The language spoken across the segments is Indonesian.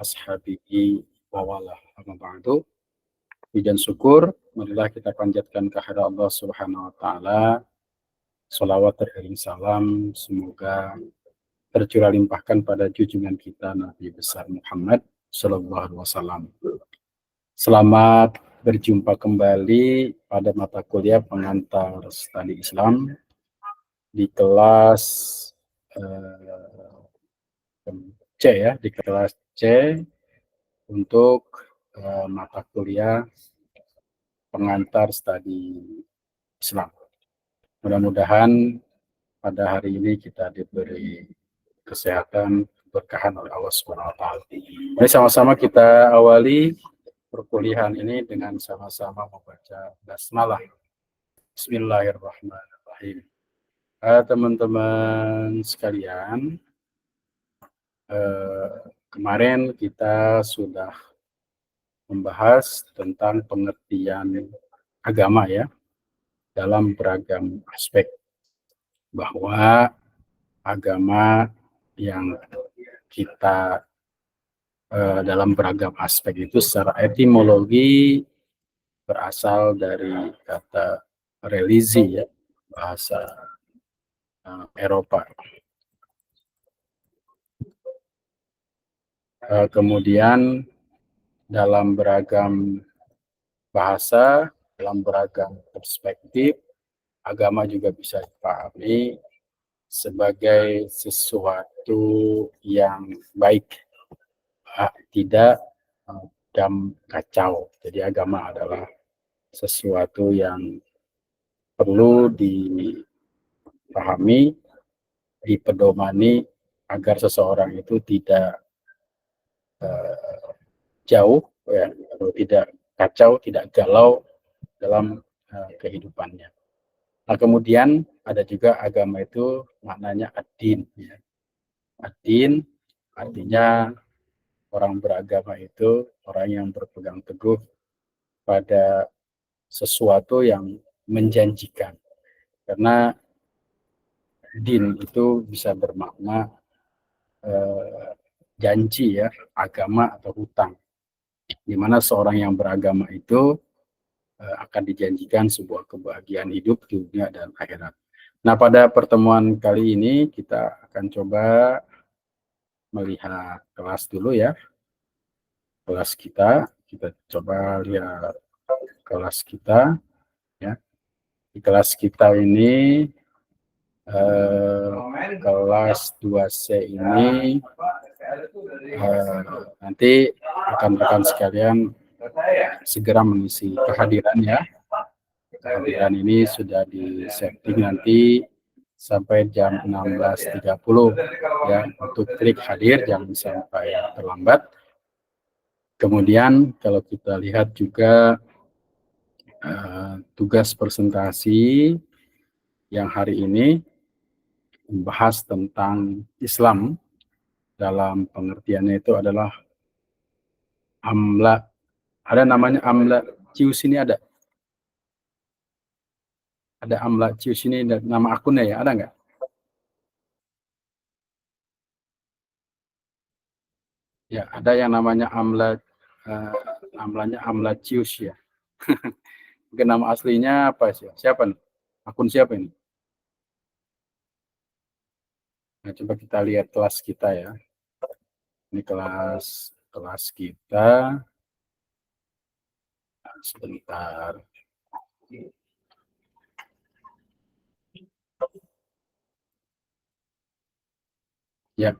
ashabihi wa wala. Amma ba'du. Puji syukur marilah kita panjatkan kehadirat Allah Subhanahu wa taala. Shalawat terkirim salam semoga tercurah limpahkan pada junjungan kita Nabi besar Muhammad sallallahu alaihi wasallam. Selamat berjumpa kembali pada mata kuliah pengantar studi Islam di kelas C ya, di kelas C untuk mata kuliah pengantar studi Islam. Mudah-mudahan pada hari ini kita diberi kesehatan, keberkahan oleh Allah Subhanahu wa taala. Mari sama-sama kita awali perkuliahan ini dengan sama-sama membaca basmalah. Bismillahirrahmanirrahim. Teman-teman sekalian, kemarin kita sudah membahas tentang pengertian agama ya dalam beragam aspek, bahwa agama yang kita dalam beragam aspek itu secara etimologi berasal dari kata religi ya, bahasa Eropa. Kemudian dalam beragam bahasa, dalam beragam perspektif, agama juga bisa dipahami sebagai sesuatu yang baik, tidak kacau. Jadi agama adalah sesuatu yang perlu dipahami, dipedomani agar seseorang itu tidak jauh ya, atau tidak kacau, tidak galau dalam kehidupannya. Nah, kemudian ada juga agama itu maknanya ad-din ya. Ad-din artinya orang beragama itu orang yang berpegang teguh pada sesuatu yang menjanjikan. Karena din itu bisa bermakna janji ya, agama atau hutang. Di mana seorang yang beragama itu akan dijanjikan sebuah kebahagiaan hidup di dunia dan akhirat. Nah, pada pertemuan kali ini kita akan coba melihat kelas dulu ya. Kelas kita coba lihat kelas kita ya. Di kelas kita ini kelas 2C ini nanti rekan-rekan sekalian segera mengisi kehadiran ya. Kehadiran ini sudah di-setting nanti sampai jam 16.30 ya, untuk klik hadir, jangan sampai terlambat. Kemudian kalau kita lihat juga tugas presentasi yang hari ini membahas tentang Islam dalam pengertiannya itu adalah amla. Ada namanya amla cius ini ada? Ada amla cius ini nama akunnya ya, ada nggak? Ya, ada yang namanya amlanya amla cius ya. Mungkin nama aslinya apa sih? Siapa nih? Akun siapa ini? Nah, coba kita lihat kelas kita ya. Ini kelas kita. Nah, sebentar. Ya.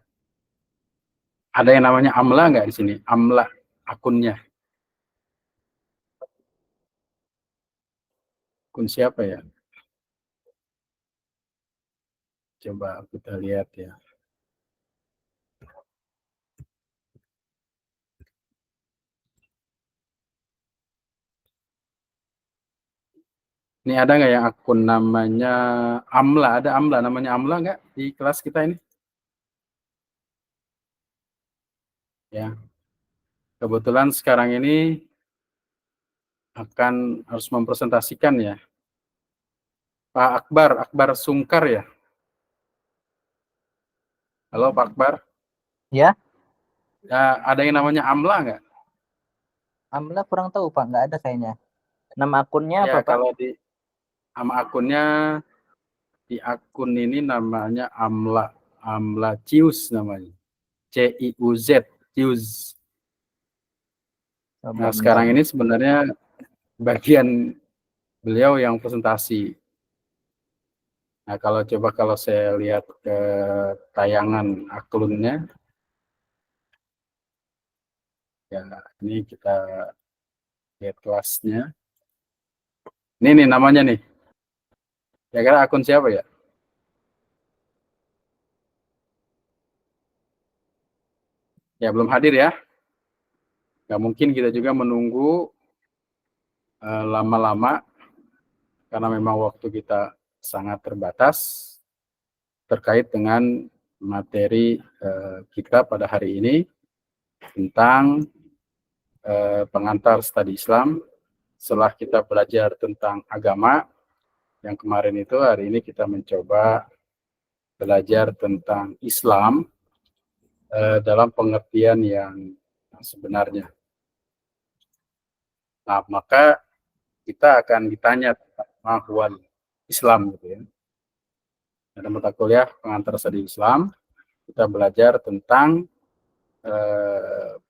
Ada yang namanya Amla nggak di sini? Amla akunnya. Akun siapa ya? Coba kita lihat ya. Ini ada nggak yang akun namanya Amla? Ada Amla, namanya Amla nggak di kelas kita ini? Ya. Kebetulan sekarang ini akan harus mempresentasikan ya. Pak Akbar Sungkar ya. Halo Pak Akbar. Ya. Ada yang namanya Amla nggak? Amla kurang tahu Pak, nggak ada kayaknya. Nama akunnya Ya, apa Pak? kalau di nama akunnya, di akun ini namanya Amla Cius namanya. CIUZ, Cius. Coba Nah, bentar. sekarang ini sebenarnya bagian beliau yang presentasi. Nah, kalau saya lihat ke tayangan akunnya, ya ini kita lihat kelasnya. Ini nih namanya nih. Ya kira akun siapa ya? Ya belum hadir ya. Nggak mungkin kita juga menunggu lama-lama karena memang waktu kita sangat terbatas terkait dengan materi kita pada hari ini tentang pengantar studi Islam. Setelah kita belajar tentang agama yang kemarin itu, hari ini kita mencoba belajar tentang Islam dalam pengertian yang sebenarnya. Nah, maka kita akan ditanya tentang mahwal Islam gitu ya. Dalam mata kuliah pengantar studi Islam, kita belajar tentang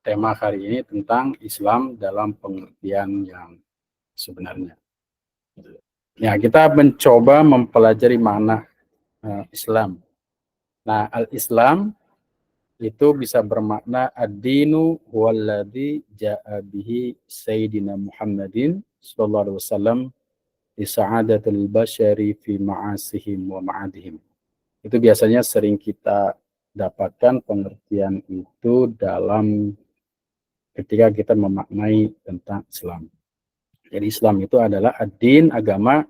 tema hari ini tentang Islam dalam pengertian yang sebenarnya. Ya, kita mencoba mempelajari makna Islam. Nah, al-Islam itu bisa bermakna ad-dinu huwallazi ja'a bihi Sayyidina Muhammadin sallallahu alaihi wasallam li sa'adatil basyari fi ma'asihim wa ma'adihim. Itu biasanya sering kita dapatkan pengertian itu dalam ketika kita memaknai tentang Islam. Jadi Islam itu adalah ad-din, agama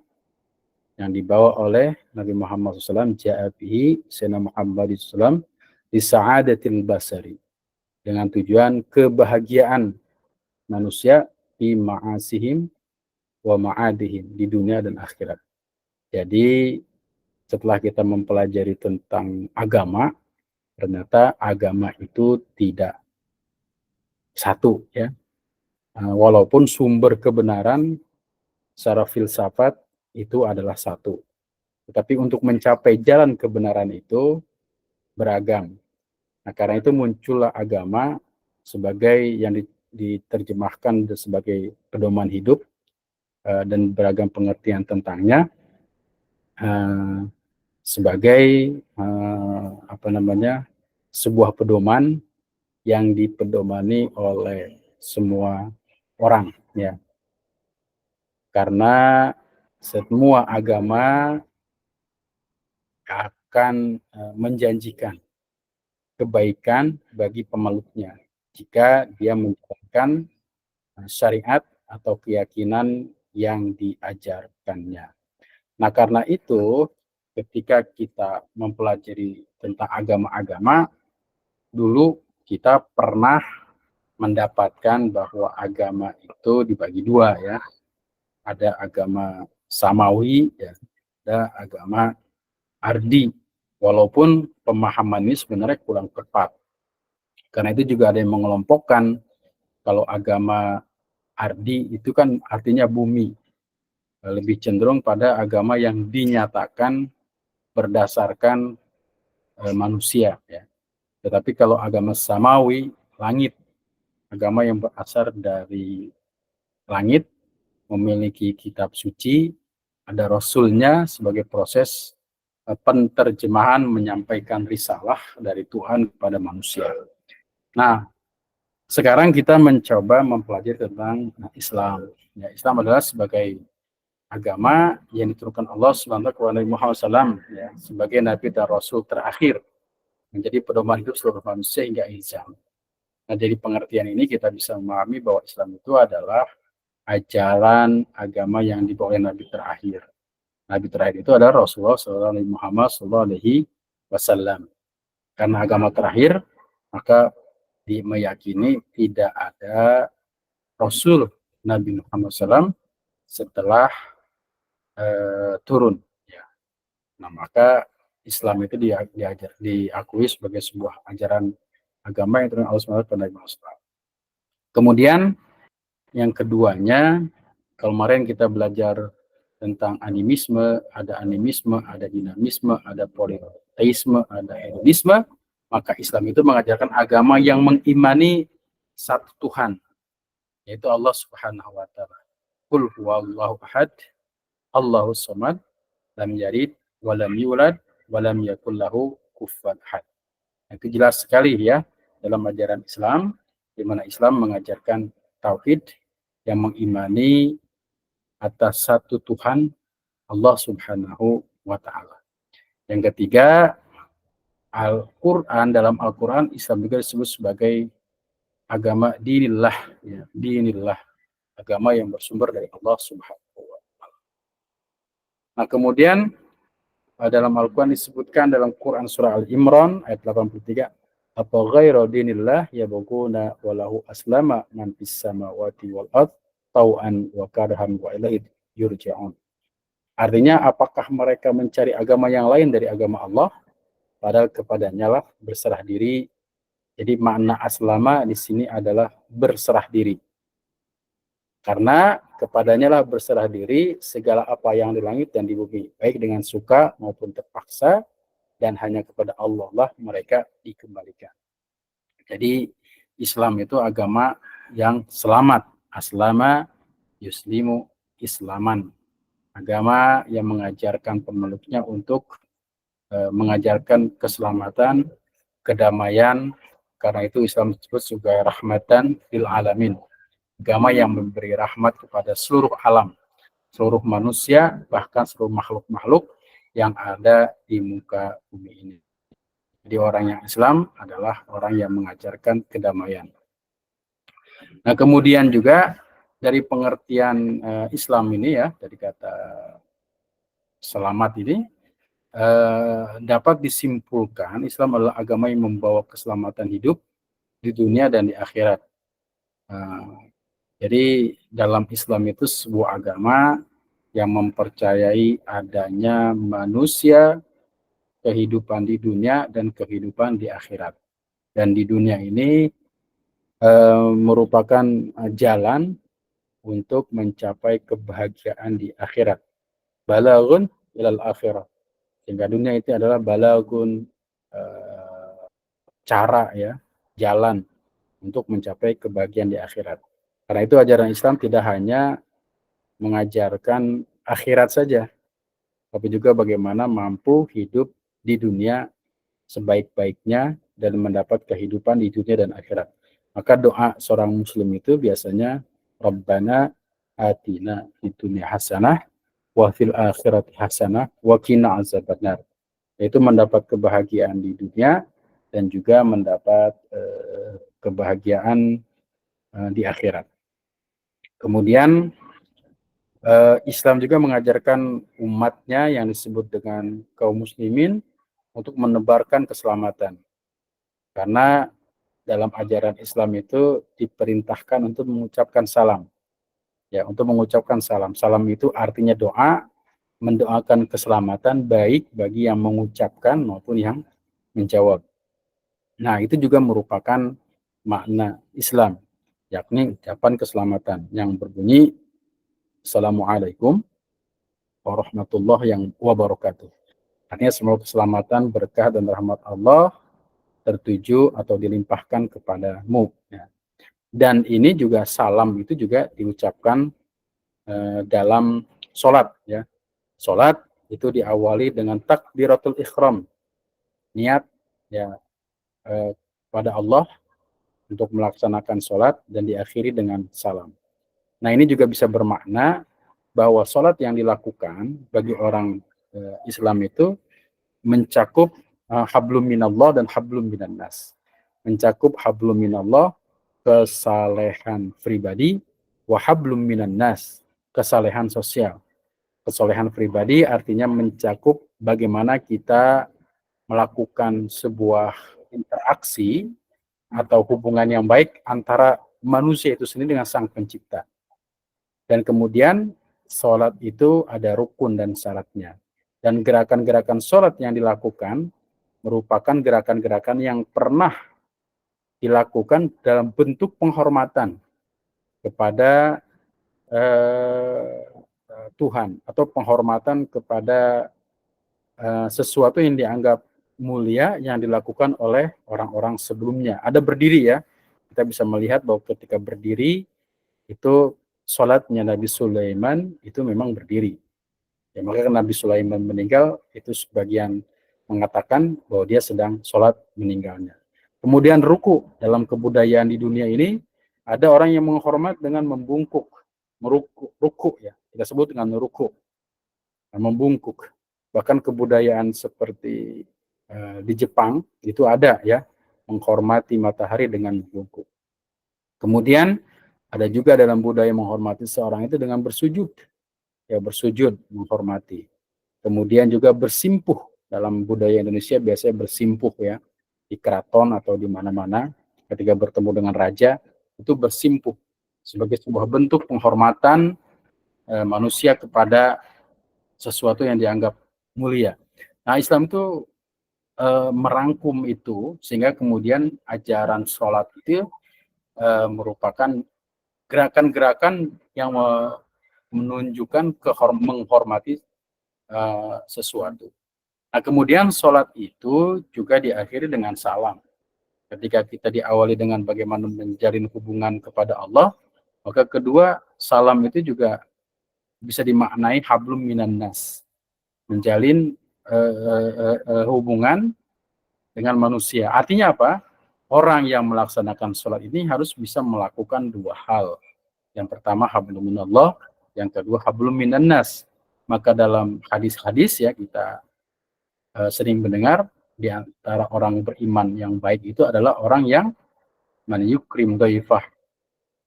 yang dibawa oleh Nabi Muhammad SAW, ja'abihi Sayyidina Muhammad SAW, di sa'adatil basari, dengan tujuan kebahagiaan manusia di ma'asihim wa ma'adihim, di dunia dan akhirat. Jadi setelah kita mempelajari tentang agama, ternyata agama itu tidak satu ya. Walaupun sumber kebenaran secara filsafat itu adalah satu. Tetapi untuk mencapai jalan kebenaran itu beragam. Nah, karena itu muncullah agama sebagai yang diterjemahkan sebagai pedoman hidup dan beragam pengertian tentangnya sebagai sebuah pedoman yang dipedomani oleh semua orang ya. Karena semua agama akan menjanjikan kebaikan bagi pemeluknya jika dia menjalankan syariat atau keyakinan yang diajarkannya. Nah, karena itu ketika kita mempelajari tentang agama-agama, dulu kita pernah mendapatkan bahwa agama itu dibagi dua ya. Ada agama samawi ya, ada agama ardi. Walaupun pemahaman ini sebenarnya kurang tepat. Karena itu juga ada yang mengelompokkan kalau agama ardi itu kan artinya bumi. Lebih cenderung pada agama yang dinyatakan berdasarkan manusia ya. Tetapi kalau agama samawi, langit, agama yang berasal dari langit, memiliki kitab suci, ada rasulnya sebagai proses penterjemahan menyampaikan risalah dari Tuhan kepada manusia. Nah, sekarang kita mencoba mempelajari tentang Islam. Ya, Islam adalah sebagai agama yang diturunkan Allah SWT kepada Nabi Muhammad SAW ya, sebagai Nabi dan Rasul terakhir, menjadi pedoman hidup seluruh manusia hingga akhir zaman. Nah, dari pengertian ini kita bisa memahami bahwa Islam itu adalah ajaran agama yang dibawa oleh Nabi terakhir. Nabi terakhir itu adalah Rasulullah SAW. Karena agama terakhir, maka meyakini tidak ada Rasul Nabi Muhammad SAW setelah turun. Ya. Nah, maka Islam itu diakui sebagai sebuah ajaran agama yang diturunkan Allah SWT pada Nabi Muhammad. Kemudian yang keduanya, kalau kemarin kita belajar tentang animisme, ada dinamisme, ada politeisme, ada hedonisme, maka Islam itu mengajarkan agama yang mengimani satu Tuhan, yaitu Allah Subhanahu wa taala. Qul huwallahu ahad, Allahus samad, lam yalid wa lam yulad wa lam yakul lahu kufuwan ahad. Itu jelas sekali ya dalam ajaran Islam, di mana Islam mengajarkan tauhid yang mengimani atas satu Tuhan, Allah Subhanahu wa taala. Yang ketiga, Al-Qur'an, dalam Al-Qur'an Islam juga disebut sebagai agama dinillah, ya, dinillah, agama yang bersumber dari Allah Subhanahu wa taala. Nah, kemudian dalam Al-Qur'an disebutkan dalam Quran surah Al-Imran ayat 83, apa ghairu dinillah yabghuna wa lahu aslama man fis samawati wal ard tau'an wa karhan wa ilaihi yurja'un. Artinya, apakah mereka mencari agama yang lain dari agama Allah, padahal kepadanya lah berserah diri. Jadi makna aslama di sini adalah berserah diri. Karena kepadanya lah berserah diri segala apa yang di langit dan di bumi, baik dengan suka maupun terpaksa, dan hanya kepada Allah lah mereka dikembalikan. Jadi Islam itu agama yang selamat. Aslama yuslimu islaman. Agama yang mengajarkan pemeluknya untuk mengajarkan keselamatan, kedamaian. Karena itu Islam disebut sebagai rahmatan lil alamin. Agama yang memberi rahmat kepada seluruh alam, seluruh manusia, bahkan seluruh makhluk-makhluk yang ada di muka bumi ini. Jadi orang yang Islam adalah orang yang mengajarkan kedamaian. Nah, kemudian juga dari pengertian Islam ini ya, dari kata selamat ini, dapat disimpulkan Islam adalah agama yang membawa keselamatan hidup di dunia dan di akhirat. Jadi dalam Islam itu sebuah agama yang mempercayai adanya manusia, kehidupan di dunia dan kehidupan di akhirat. Dan di dunia ini merupakan jalan untuk mencapai kebahagiaan di akhirat. Balagun ilal akhirah. Sehingga dunia itu adalah balagun, cara ya, jalan untuk mencapai kebahagiaan di akhirat. Karena itu ajaran Islam tidak hanya mengajarkan akhirat saja, tapi juga bagaimana mampu hidup di dunia sebaik-baiknya dan mendapat kehidupan di dunia dan akhirat. Maka doa seorang muslim itu biasanya Rabbana atina fid dunya hasanah wa fil akhirati hasanah wa qina azabannar. Yaitu mendapat kebahagiaan di dunia dan juga mendapat kebahagiaan di akhirat. Kemudian Islam juga mengajarkan umatnya yang disebut dengan kaum muslimin untuk menebarkan keselamatan. Karena dalam ajaran Islam itu diperintahkan untuk mengucapkan salam. Ya, untuk mengucapkan salam. Salam itu artinya doa, mendoakan keselamatan baik bagi yang mengucapkan maupun yang menjawab. Nah, itu juga merupakan makna Islam, yakni ucapan keselamatan yang berbunyi Assalamualaikum warahmatullahi wabarakatuh. Artinya semoga keselamatan, berkah dan rahmat Allah tertuju atau dilimpahkan kepadamu. Ya. Dan ini juga salam itu juga diucapkan dalam sholat. Ya. Sholat itu diawali dengan takbiratul ihram, niat ya pada Allah untuk melaksanakan sholat, dan diakhiri dengan salam. Nah, ini juga bisa bermakna bahwa sholat yang dilakukan bagi orang Islam itu mencakup hablum minallah dan hablum minannas. Mencakup hablum minallah, kesalehan pribadi, wa hablum minannas, kesalehan sosial. Kesalehan pribadi artinya mencakup bagaimana kita melakukan sebuah interaksi atau hubungan yang baik antara manusia itu sendiri dengan Sang Pencipta. Dan kemudian sholat itu ada rukun dan syaratnya. Dan gerakan-gerakan sholat yang dilakukan merupakan gerakan-gerakan yang pernah dilakukan dalam bentuk penghormatan kepada Tuhan atau penghormatan kepada sesuatu yang dianggap mulia yang dilakukan oleh orang-orang sebelumnya. Ada berdiri ya, kita bisa melihat bahwa ketika berdiri itu sholatnya Nabi Sulaiman itu memang berdiri. Ya, maka Nabi Sulaiman meninggal itu sebagian mengatakan bahwa dia sedang sholat meninggalnya. Kemudian ruku, dalam kebudayaan di dunia ini ada orang yang menghormat dengan membungkuk, ruku ya, kita sebut dengan ruku, membungkuk. Bahkan kebudayaan seperti di Jepang itu ada ya, menghormati matahari dengan membungkuk. Kemudian ada juga dalam budaya menghormati seorang itu dengan bersujud, ya bersujud menghormati. Kemudian juga bersimpuh, dalam budaya Indonesia biasanya bersimpuh ya, di keraton atau di mana-mana ketika bertemu dengan raja itu bersimpuh sebagai sebuah bentuk penghormatan manusia kepada sesuatu yang dianggap mulia. Nah, Islam itu merangkum itu sehingga kemudian ajaran sholat itu merupakan gerakan-gerakan yang menunjukkan menghormati sesuatu. Nah, kemudian sholat itu juga diakhiri dengan salam. Ketika kita diawali dengan bagaimana menjalin hubungan kepada Allah, maka kedua, salam itu juga bisa dimaknai hablum minan nas, menjalin hubungan dengan manusia. Artinya apa? Orang yang melaksanakan sholat ini harus bisa melakukan dua hal. Yang pertama hablum minallah, yang kedua hablum minan nas. Maka dalam hadis-hadis ya kita sering mendengar di antara orang beriman yang baik itu adalah orang yang man yukrim dhaifah,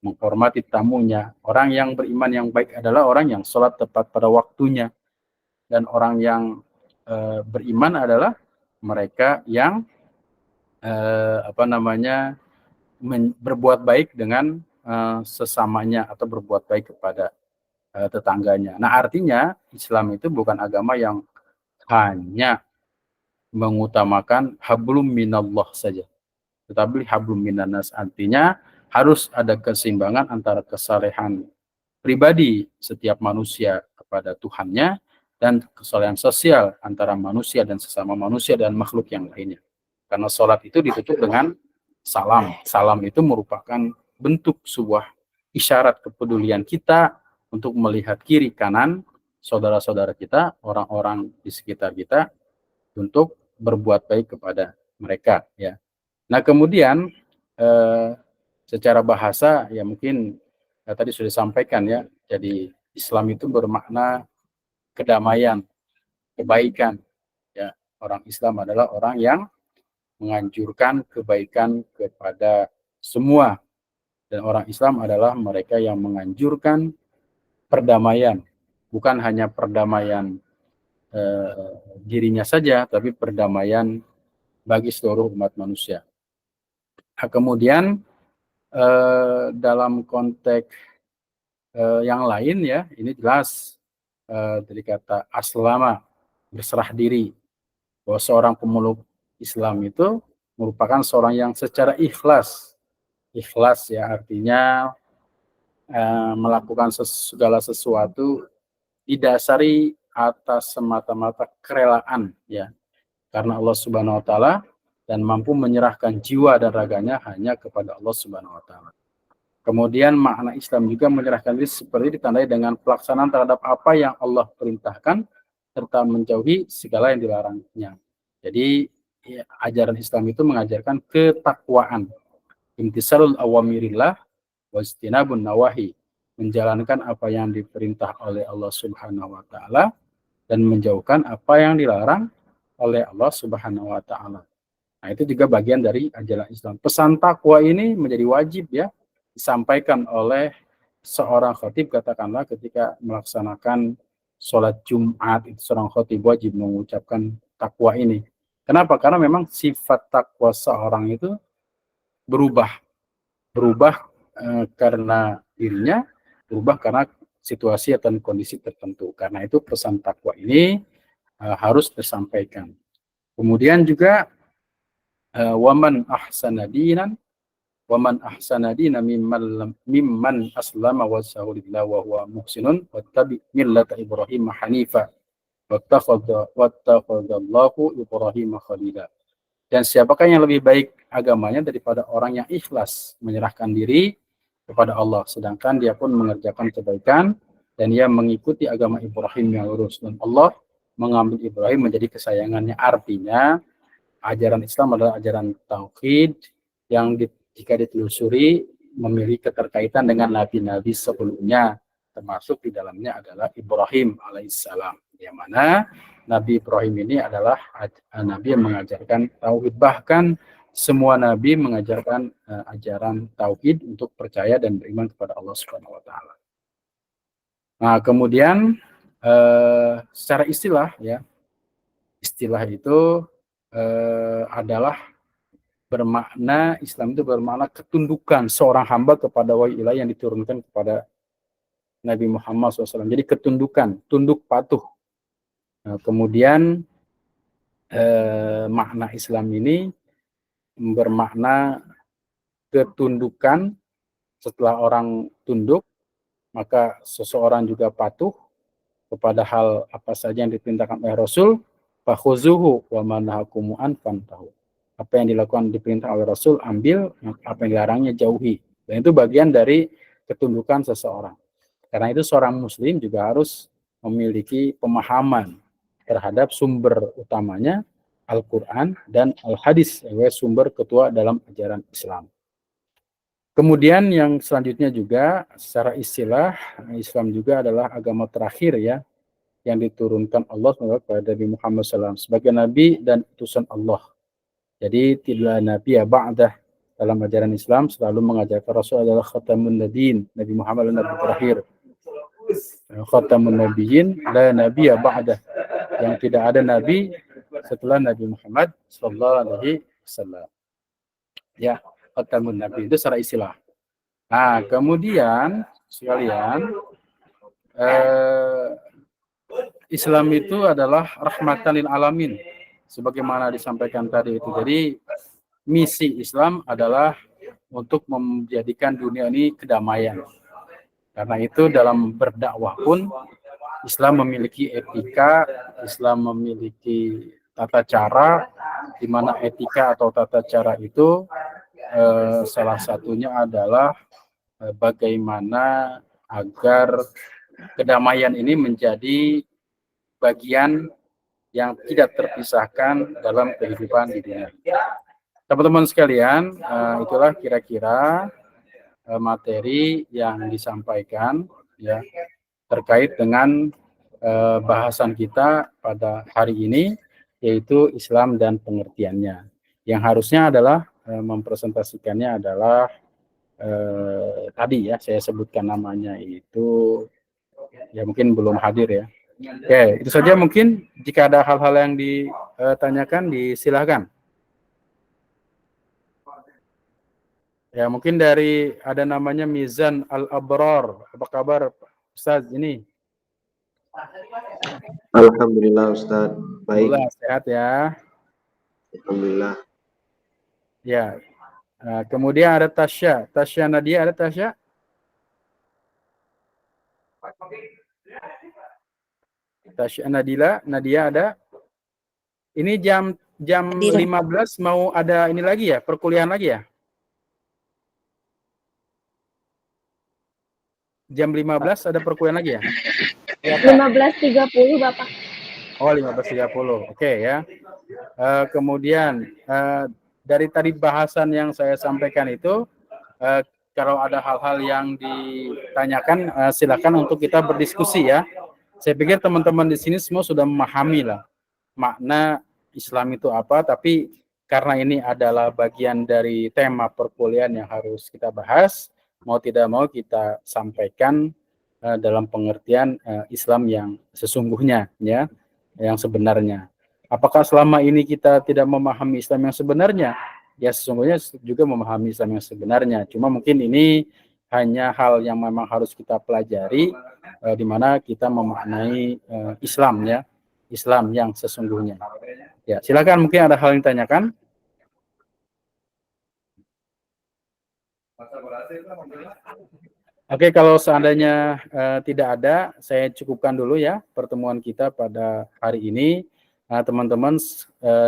menghormati tamunya. Orang yang beriman yang baik adalah orang yang sholat tepat pada waktunya. Dan orang yang beriman adalah mereka yang berbuat baik dengan sesamanya atau berbuat baik kepada tetangganya. Nah, artinya Islam itu bukan agama yang hanya mengutamakan hablum minallah saja, tetapi hablum minannas, artinya harus ada keseimbangan antara kesalehan pribadi setiap manusia kepada Tuhannya dan kesalehan sosial antara manusia dan sesama manusia dan makhluk yang lainnya. Karena sholat itu ditutup dengan salam. Salam itu merupakan bentuk sebuah isyarat kepedulian kita untuk melihat kiri kanan saudara-saudara kita, orang-orang di sekitar kita, untuk berbuat baik kepada mereka ya. Nah, kemudian secara bahasa ya mungkin tadi sudah disampaikan ya. Jadi Islam itu bermakna kedamaian, kebaikan ya. Orang Islam adalah orang yang menganjurkan kebaikan kepada semua, dan orang Islam adalah mereka yang menganjurkan perdamaian, bukan hanya perdamaian dirinya saja, tapi perdamaian bagi seluruh umat manusia. Nah, kemudian dalam konteks yang lain ya, ini jelas dari kata aslama, berserah diri, bahwa seorang pemeluk Islam itu merupakan seorang yang secara ikhlas ya, artinya melakukan segala sesuatu didasari atas semata-mata kerelaan ya, karena Allah Subhanahu wa taala, dan mampu menyerahkan jiwa dan raganya hanya kepada Allah Subhanahu wa taala. Kemudian makna Islam juga menyerahkan diri seperti ditandai dengan pelaksanaan terhadap apa yang Allah perintahkan serta menjauhi segala yang dilarangnya. Jadi ya, ajaran Islam itu mengajarkan ketakwaan, imtisalul awamirillah wajtinabun nawahi, menjalankan apa yang diperintah oleh Allah Subhanahu wa taala dan menjauhkan apa yang dilarang oleh Allah Subhanahu wa taala. Nah, itu juga bagian dari ajaran Islam. Pesan takwa ini menjadi wajib ya disampaikan oleh seorang khatib, katakanlah ketika melaksanakan sholat Jumat, itu seorang khatib wajib mengucapkan takwa ini. Kenapa? Karena memang sifat takwa seorang itu berubah karena dirinya, berubah karena situasi atau kondisi tertentu. Karena itu pesan takwa ini harus disampaikan. Kemudian juga waman ahsana dinan wa man ahsana dina mimman aslama wajhahu lillahi wa huwa muhsinun wattabi millata Ibrahim hanifa wattakhadallahu Ibrahim khalila. Dan siapakah yang lebih baik agamanya daripada orang yang ikhlas menyerahkan diri kepada Allah, sedangkan dia pun mengerjakan kebaikan dan dia mengikuti agama Ibrahim yang lurus. Dan Allah mengambil Ibrahim menjadi kesayangannya. Artinya ajaran Islam adalah ajaran tauhid yang jika ditelusuri memiliki keterkaitan dengan nabi-nabi sebelumnya, termasuk di dalamnya adalah Ibrahim alaihissalam, yang mana Nabi Ibrahim ini adalah nabi yang mengajarkan tauhid. Bahkan semua nabi mengajarkan ajaran tauhid untuk percaya dan beriman kepada Allah Subhanahu wa taala. Nah, kemudian secara istilah ya, istilah itu adalah bermakna, Islam itu bermakna ketundukan seorang hamba kepada wahyu ilahi yang diturunkan kepada Nabi Muhammad SAW. Jadi ketundukan, tunduk patuh. Nah, kemudian makna Islam ini bermakna ketundukan. Setelah orang tunduk, maka seseorang juga patuh kepada hal apa saja yang diperintahkan oleh Rasul. Fakhuzuhu wa ma nahakum an fantahu. Apa yang dilakukan diperintah oleh Rasul ambil, apa yang dilarangnya jauhi. Dan itu bagian dari ketundukan seseorang. Karena itu seorang muslim juga harus memiliki pemahaman terhadap sumber utamanya Al-Quran dan Al-Hadis, sumber ketua dalam ajaran Islam. Kemudian yang selanjutnya juga secara istilah, Islam juga adalah agama terakhir ya, yang diturunkan Allah kepada Nabi Muhammad SAW sebagai Nabi dan utusan Allah. Jadi tidak Nabi ya ba'dah. Dalam ajaran Islam selalu mengajarkan Rasul adalah khatamun nabiyin, Nabi Muhammad adalah Nabi terakhir. Khatamun nabiyyin la nabiyya ba'dah, yang tidak ada nabi setelah Nabi Muhammad sallallahu alaihi wasallam. Ya, khatamun nabi itu secara istilah. Nah, kemudian sekalian Islam itu adalah rahmatan lil alamin sebagaimana disampaikan tadi itu. Jadi misi Islam adalah untuk menjadikan dunia ini kedamaian. Karena itu dalam berdakwah pun Islam memiliki etika, Islam memiliki tata cara, di mana etika atau tata cara itu salah satunya adalah bagaimana agar kedamaian ini menjadi bagian yang tidak terpisahkan dalam kehidupan di dunia. Teman-teman sekalian, itulah kira-kira materi yang disampaikan ya terkait dengan bahasan kita pada hari ini, yaitu Islam dan pengertiannya. Yang harusnya adalah mempresentasikannya adalah tadi ya saya sebutkan namanya itu ya mungkin belum hadir ya. Oke, itu saja mungkin. Jika ada hal-hal yang ditanyakan disilahkan. Ya mungkin dari ada namanya Mizan Al-Abrar. Apa kabar Ustaz ini? Alhamdulillah Ustaz, baik. Alhamdulillah, sehat ya. Alhamdulillah. Ya. Kemudian ada Tasya. Tasya Nadia, ada Tasya? Tasya Nadila, Nadia ada? Ini jam 15 mau ada ini lagi ya, perkuliahan lagi ya? Jam 15 ada perkuliahan lagi ya? Ya 15.30 Bapak. Oh 15.30, oke ya. Kemudian dari tadi bahasan yang saya sampaikan itu, kalau ada hal-hal yang ditanyakan, silakan untuk kita berdiskusi ya. Saya pikir teman-teman di sini semua sudah memahami lah makna Islam itu apa, tapi karena ini adalah bagian dari tema perkuliahan yang harus kita bahas, mau tidak mau kita sampaikan dalam pengertian Islam yang sesungguhnya ya, yang sebenarnya. Apakah selama ini kita tidak memahami Islam yang sebenarnya? Ya sesungguhnya juga memahami Islam yang sebenarnya. Cuma mungkin ini hanya hal yang memang harus kita pelajari, di mana kita memaknai Islam ya, Islam yang sesungguhnya. Ya, silakan mungkin ada hal yang ditanyakan. Oke, kalau seandainya tidak ada, saya cukupkan dulu ya pertemuan kita pada hari ini. Teman-teman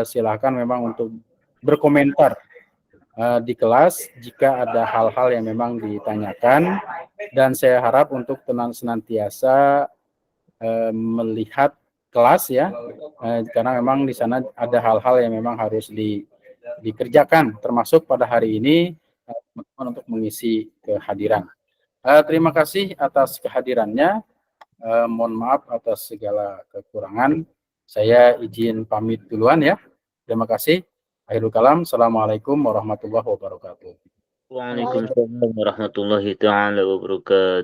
silakan memang untuk berkomentar di kelas jika ada hal-hal yang memang ditanyakan, dan saya harap untuk senantiasa melihat kelas ya, karena memang di sana ada hal-hal yang memang harus dikerjakan, termasuk pada hari ini teman-teman untuk mengisi kehadiran. Terima kasih atas kehadirannya. Mohon maaf atas segala kekurangan. Saya izin pamit duluan ya. Terima kasih. Akhirul kalam. Assalamualaikum warahmatullahi wabarakatuh. Waalaikumsalam warahmatullahi taala wabarakatuh.